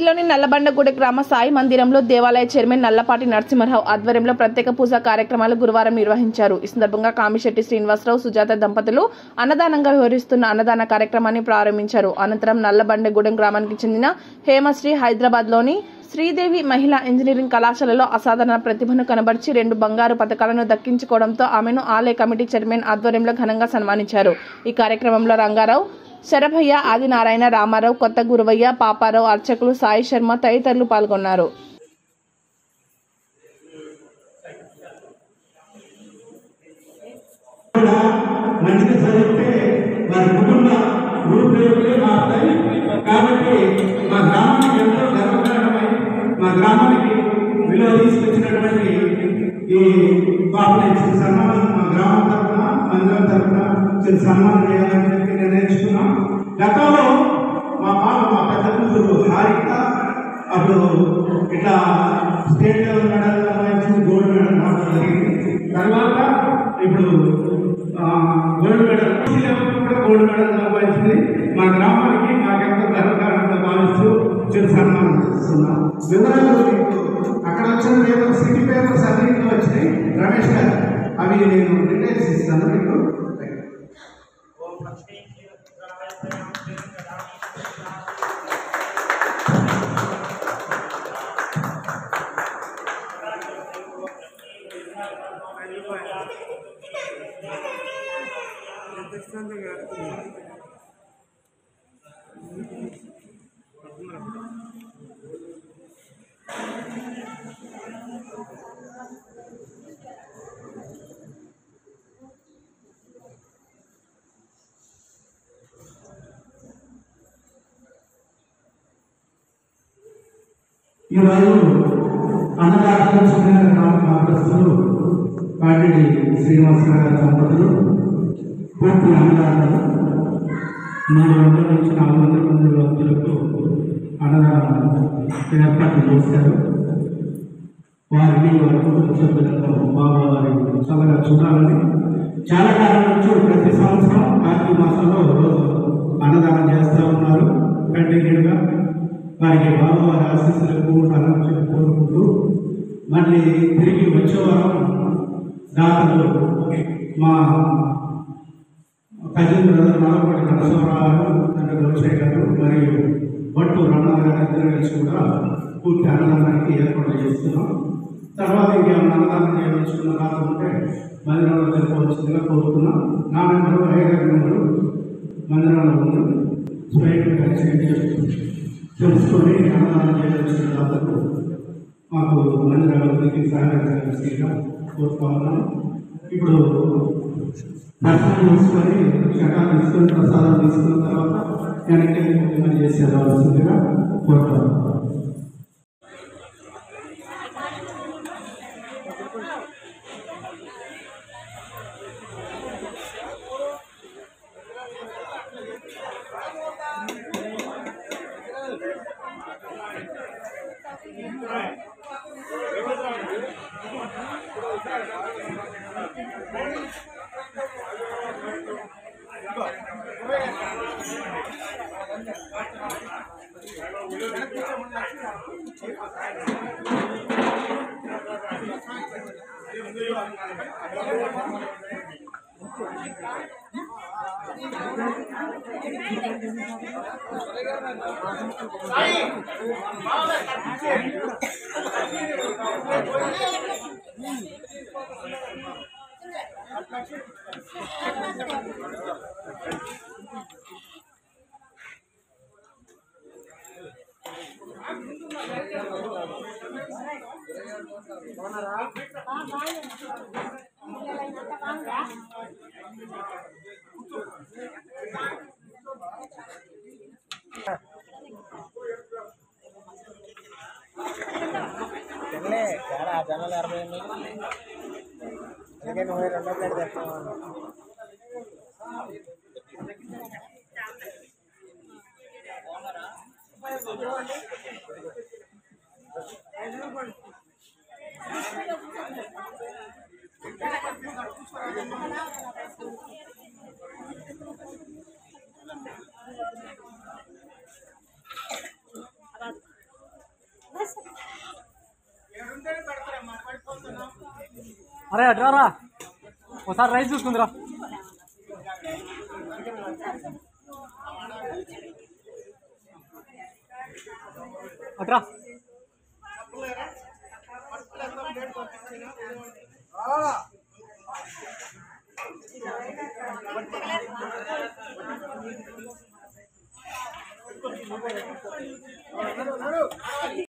పరిధిలోని నల్లబండగూడ గ్రామ సాయి మందిరంలో దేవాలయ చైర్మన్ నల్లపాటి నరసింహరావు ఆధ్వర్యంలో ప్రత్యేక పూజా కార్యక్రమాలు గురువారం నిర్వహించారు. ఈ సందర్భంగా కామిశెట్టి శ్రీనివాసరావు, సుజాత దంపతులు అన్నదానంగా వ్యవహరిస్తున్న అన్నదాన కార్యక్రమాన్ని ప్రారంభించారు. అనంతరం నల్లబండగూడెం గ్రామానికి చెందిన హేమశ్రీ హైదరాబాద్లోని శ్రీదేవి మహిళా ఇంజనీరింగ్ కళాశాలలో అసాధారణ ప్రతిభను కనబర్చి 2 బంగారు పతకాలను దక్కించుకోవడంతో ఆమెను ఆలయ కమిటీ చైర్మన్ ఆధ్వర్యంలో ఘనంగా సన్మానించారు. ఈ కార్యక్రమంలో రంగారావు, శరభయ్య, ఆదినారాయణ, రామారావు, కొత్త గురువయ్య, పాపారావు, అర్చకులు సాయి శర్మ తదితరులు పాల్గొన్నారు. మా గ్రామానికి విలువ తీసుకొచ్చినటువంటి ఈ బాబుని సన్మానం మా గ్రామం తరఫున మందిరం తరఫున సన్మానం చేయాలని చెప్పి నిర్ణయించుకున్నాం. గతంలో మా పెద్ద కూతురు హారిక అప్పుడు ఇట్లా స్టేట్ లెవెల్ మెడల్ సంబంధించి గోల్డ్ మెడల్ రావడం జరిగింది. తర్వాత ఇప్పుడు గోల్డ్ మెడల్ కూడా గోల్డ్ మెడల్ సంపాదించింది. మా గ్రామానికి మాకెంతో గర్వకారణంగా భావిస్తూ సన్మానం చేస్తున్నాం. వివరాలు మీకు అక్కడ వచ్చిన పేపర్ సిటీ పేపర్స్ అన్నింటిలో వచ్చినాయి రమేష్ గారు, అవి నేను డీటెయిల్స్ ఇస్తాను మీకు. ఈరోజు అన్నదాతలు సుమేర గ్రామస్తులు పాటిడి శ్రీనివాసరావు గారి దంపతులు పూర్తి అన్నదాతలు 300 నుంచి 400 మంది భక్తులకు అన్నదానం ఏర్పాటు చేశారు. వారిని వారి కుటుంబ సభ్యులతో బాబా వారి చల్లగా చూడాలని చాలా కాలం నుంచి ప్రతి సంవత్సరం కార్తీక మాసంలో రోజు అన్నదానం చేస్తూ ఉన్నారు. కంటిన్యూగా వారికి బాబా వారి ఆశీస్సులకు అలంకరణ కోరుకుంటూ మళ్ళీ తిరిగి వచ్చేవారం దాతలు మా కజిన్ బ్రదర్ నల్లపాటి నరసింహరావు, తండ్రి గౌశేఖర్ మరియు బట్టు రమణ గారి ఇద్దరు కలిసి కూడా పూర్తి అన్నదానానికి ఏర్పాటు చేస్తున్నాం. తర్వాత ఇంకేమైనా అన్నదానం చేయవలసిన దాత ఉంటే మందిరంలో తెలుపవలసిందిగా కోరుతున్నాం. నా మెంబరు, అయ్యగారి మెంబరు మందిరంలో ఉంది. స్వయంగా కలిసి తెలుసుకొని అన్నదానం చేయవలసిన దాతలు మాకు మందిర అభివృద్ధికి సహకరించాల్సిందిగా కోరుతా ఉన్నాం. ఇప్పుడు దర్శనం తీసుకొని చట్టాలు తీసుకొని ప్రసాదం తీసుకున్న తర్వాత వెనక్కి ముఖ్యమంత్రి చేసే రావాల్సిందిగా కోరుతా ఉన్నాం. జనాలు 60 అందుకే 102 ప్లేట్ తెస్తాను. అరే అట్రారా ఒకసారి రైస్ చూసుకుందిరా అట్రా